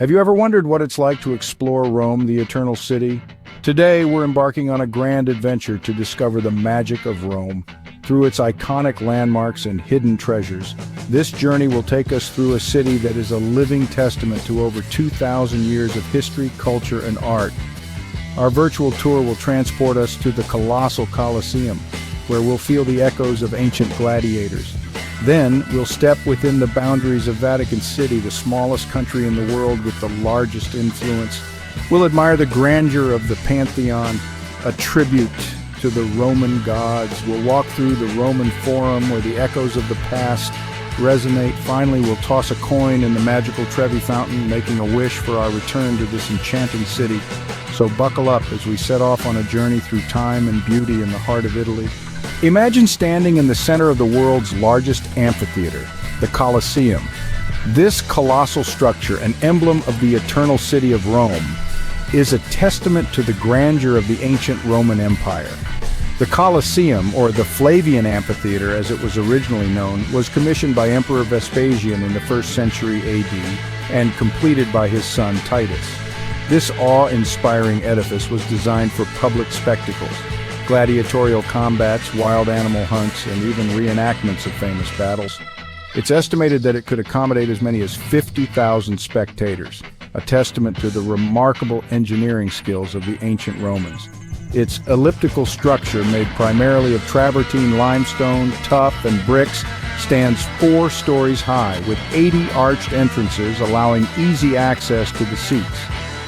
Have you ever wondered what it's like to explore Rome, the Eternal City? Today, we're embarking on a grand adventure to discover the magic of Rome. Through its iconic landmarks and hidden treasures, this journey will take us through a city that is a living testament to over 2,000 years of history, culture, and art. Our virtual tour will transport us to the Colossal Colosseum, where we'll feel the echoes of ancient gladiators. Then, we'll step within the boundaries of Vatican City, the smallest country in the world with the largest influence. We'll admire the grandeur of the Pantheon, a tribute to the Roman gods. We'll walk through the Roman Forum, where the echoes of the past resonate. Finally, we'll toss a coin in the magical Trevi Fountain, making a wish for our return to this enchanting city. So buckle up as we set off on a journey through time and beauty in the heart of Italy. Imagine standing in the center of the world's largest amphitheater, the Colosseum. This colossal structure, an emblem of the eternal city of Rome, is a testament to the grandeur of the ancient Roman Empire. The Colosseum, or the Flavian Amphitheater as it was originally known, was commissioned by Emperor Vespasian in the 1st century AD and completed by his son Titus. This awe-inspiring edifice was designed for public spectacles, gladiatorial combats, wild animal hunts, and even reenactments of famous battles. It's estimated that it could accommodate as many as 50,000 spectators, a testament to the remarkable engineering skills of the ancient Romans. Its elliptical structure, made primarily of travertine limestone, tuff, and bricks, stands 4 stories high, with 80 arched entrances allowing easy access to the seats.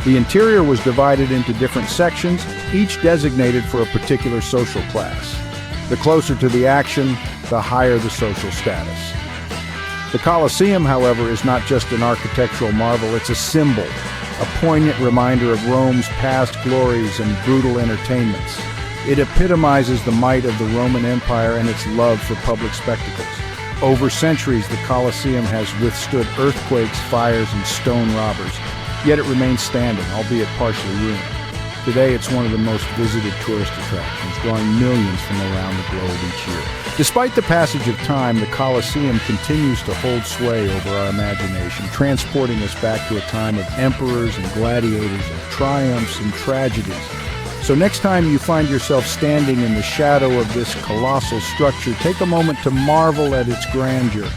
The interior was divided into different sections, each designated for a particular social class. The closer to the action, the higher the social status. The Colosseum, however, is not just an architectural marvel, it's a symbol, a poignant reminder of Rome's past glories and brutal entertainments. It epitomizes the might of the Roman Empire and its love for public spectacles. Over centuries, the Colosseum has withstood earthquakes, fires, and stone robbers, yet it remains standing, albeit partially ruined. Today, it's one of the most visited tourist attractions, drawing millions from around the globe each year. Despite the passage of time, the Colosseum continues to hold sway over our imagination, transporting us back to a time of emperors and gladiators, of triumphs and tragedies. So next time you find yourself standing in the shadow of this colossal structure, take a moment to marvel at its grandeur.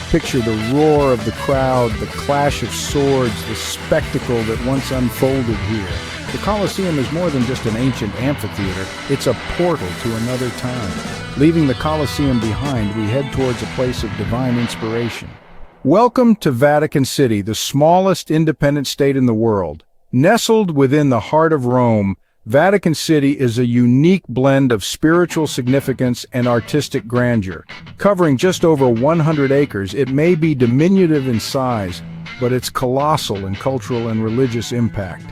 Picture the roar of the crowd, the clash of swords, the spectacle that once unfolded here. The Colosseum is more than just an ancient amphitheater, it's a portal to another time. Leaving the Colosseum behind, we head towards a place of divine inspiration. Welcome to Vatican City, the smallest independent state in the world. Nestled within the heart of Rome, Vatican City is a unique blend of spiritual significance and artistic grandeur. Covering just over 100 acres, it may be diminutive in size, but it's colossal in cultural and religious impact.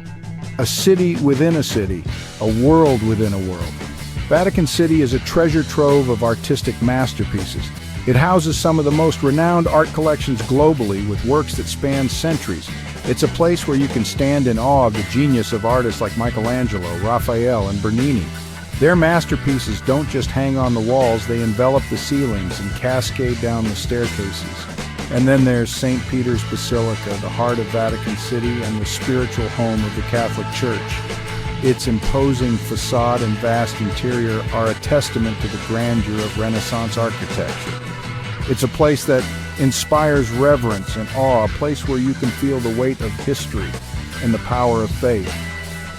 A city within a city, a world within a world. Vatican City is a treasure trove of artistic masterpieces. It houses some of the most renowned art collections globally, with works that span centuries. It's a place where you can stand in awe of the genius of artists like Michelangelo, Raphael, and Bernini. Their masterpieces don't just hang on the walls, they envelop the ceilings and cascade down the staircases. And then there's St. Peter's Basilica, the heart of Vatican City and the spiritual home of the Catholic Church. Its imposing facade and vast interior are a testament to the grandeur of Renaissance architecture. It's a place that inspires reverence and awe, a place where you can feel the weight of history and the power of faith.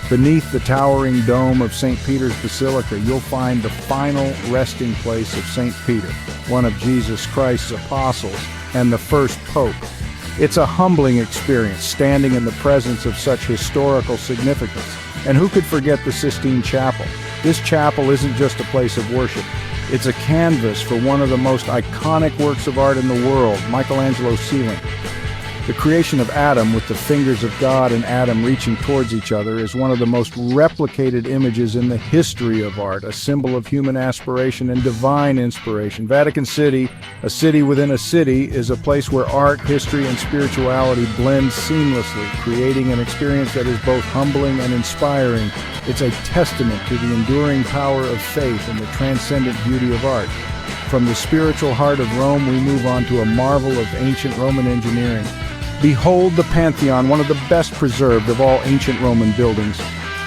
Beneath the towering dome of St. Peter's Basilica, you'll find the final resting place of St. Peter, one of Jesus Christ's apostles and the first pope. It's a humbling experience, standing in the presence of such historical significance. And who could forget the Sistine Chapel? This chapel isn't just a place of worship. It's a canvas for one of the most iconic works of art in the world, Michelangelo's ceiling. The creation of Adam, with the fingers of God and Adam reaching towards each other, is one of the most replicated images in the history of art, a symbol of human aspiration and divine inspiration. Vatican City, a city within a city, is a place where art, history, and spirituality blend seamlessly, creating an experience that is both humbling and inspiring. It's a testament to the enduring power of faith and the transcendent beauty of art. From the spiritual heart of Rome, we move on to a marvel of ancient Roman engineering. Behold the Pantheon, one of the best preserved of all ancient Roman buildings.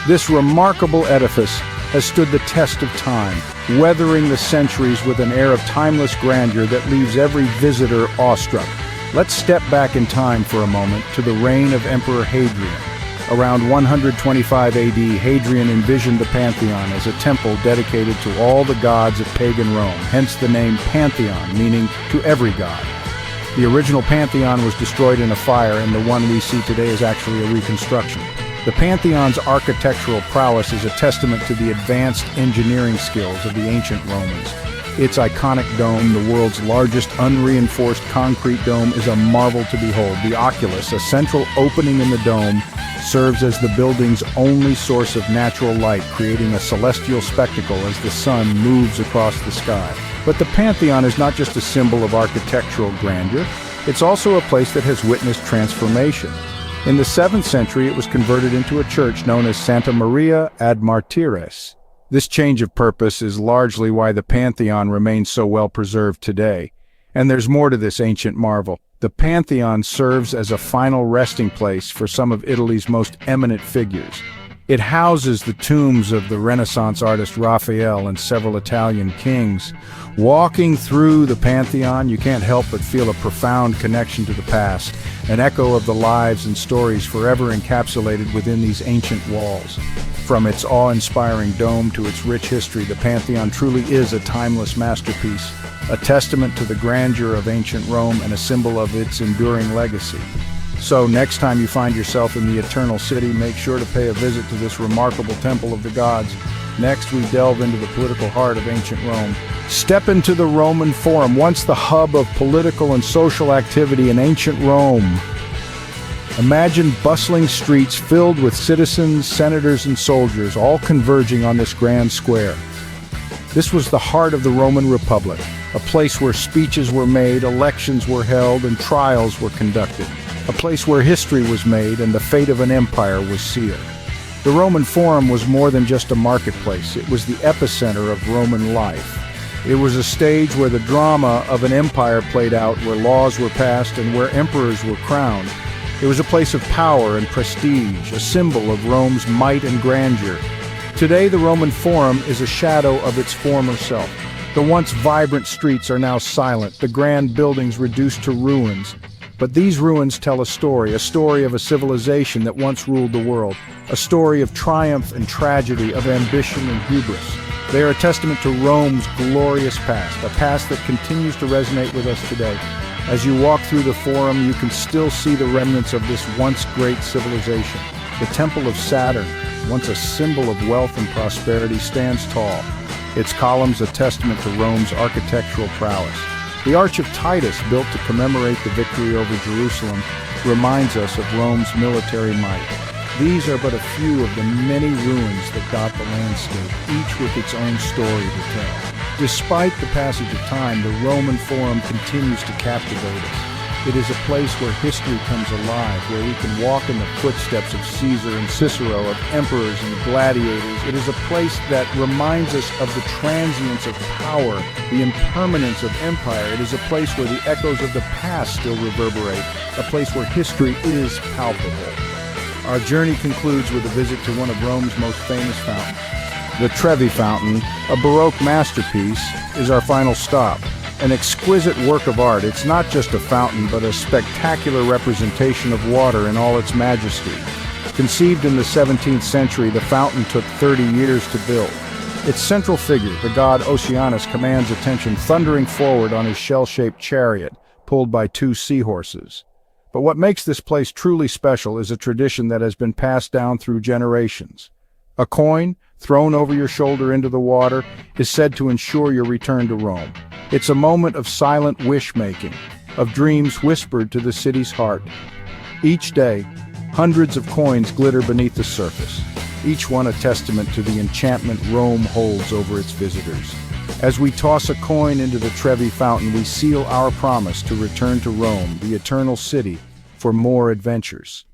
This remarkable edifice has stood the test of time, weathering the centuries with an air of timeless grandeur that leaves every visitor awestruck. Let's step back in time for a moment to the reign of Emperor Hadrian. Around 125 AD, Hadrian envisioned the Pantheon as a temple dedicated to all the gods of pagan Rome, hence the name Pantheon, meaning to every god. The original Pantheon was destroyed in a fire, and the one we see today is actually a reconstruction. The Pantheon's architectural prowess is a testament to the advanced engineering skills of the ancient Romans. Its iconic dome, the world's largest unreinforced concrete dome, is a marvel to behold. The oculus, a central opening in the dome, serves as the building's only source of natural light, creating a celestial spectacle as the sun moves across the sky. But the Pantheon is not just a symbol of architectural grandeur, it's also a place that has witnessed transformation. In the 7th century, it was converted into a church known as Santa Maria ad Martires. This change of purpose is largely why the Pantheon remains so well preserved today. And there's more to this ancient marvel. The Pantheon serves as a final resting place for some of Italy's most eminent figures. It houses the tombs of the Renaissance artist Raphael and several Italian kings. Walking through the Pantheon, you can't help but feel a profound connection to the past, an echo of the lives and stories forever encapsulated within these ancient walls. From its awe-inspiring dome to its rich history, the Pantheon truly is a timeless masterpiece, a testament to the grandeur of ancient Rome and a symbol of its enduring legacy. So next time you find yourself in the Eternal City, make sure to pay a visit to this remarkable temple of the gods. Next, we delve into the political heart of ancient Rome. Step into the Roman Forum, once the hub of political and social activity in ancient Rome. Imagine bustling streets filled with citizens, senators, and soldiers, all converging on this grand square. This was the heart of the Roman Republic, a place where speeches were made, elections were held, and trials were conducted. A place where history was made and the fate of an empire was sealed. The Roman Forum was more than just a marketplace. It was the epicenter of Roman life. It was a stage where the drama of an empire played out, where laws were passed, and where emperors were crowned. It was a place of power and prestige, a symbol of Rome's might and grandeur. Today, the Roman Forum is a shadow of its former self. The once vibrant streets are now silent, the grand buildings reduced to ruins. But these ruins tell a story of a civilization that once ruled the world, a story of triumph and tragedy, of ambition and hubris. They are a testament to Rome's glorious past, a past that continues to resonate with us today. As you walk through the Forum, you can still see the remnants of this once great civilization. The Temple of Saturn, once a symbol of wealth and prosperity, stands tall. Its columns a testament to Rome's architectural prowess. The Arch of Titus, built to commemorate the victory over Jerusalem, reminds us of Rome's military might. These are but a few of the many ruins that dot the landscape, each with its own story to tell. Despite the passage of time, the Roman Forum continues to captivate us. It is a place where history comes alive, where we can walk in the footsteps of Caesar and Cicero, of emperors and gladiators. It is a place that reminds us of the transience of power, the impermanence of empire. It is a place where the echoes of the past still reverberate, a place where history is palpable. Our journey concludes with a visit to one of Rome's most famous fountains. The Trevi Fountain, a Baroque masterpiece, is our final stop. An exquisite work of art. It's not just a fountain, but a spectacular representation of water in all its majesty. Conceived in the 17th century, the fountain took 30 years to build. Its central figure, the god Oceanus, commands attention, thundering forward on his shell-shaped chariot, pulled by 2 seahorses. But what makes this place truly special is a tradition that has been passed down through generations. A coin, thrown over your shoulder into the water, is said to ensure your return to Rome. It's a moment of silent wish-making, of dreams whispered to the city's heart. Each day, hundreds of coins glitter beneath the surface, each one a testament to the enchantment Rome holds over its visitors. As we toss a coin into the Trevi Fountain, we seal our promise to return to Rome, the Eternal City, for more adventures.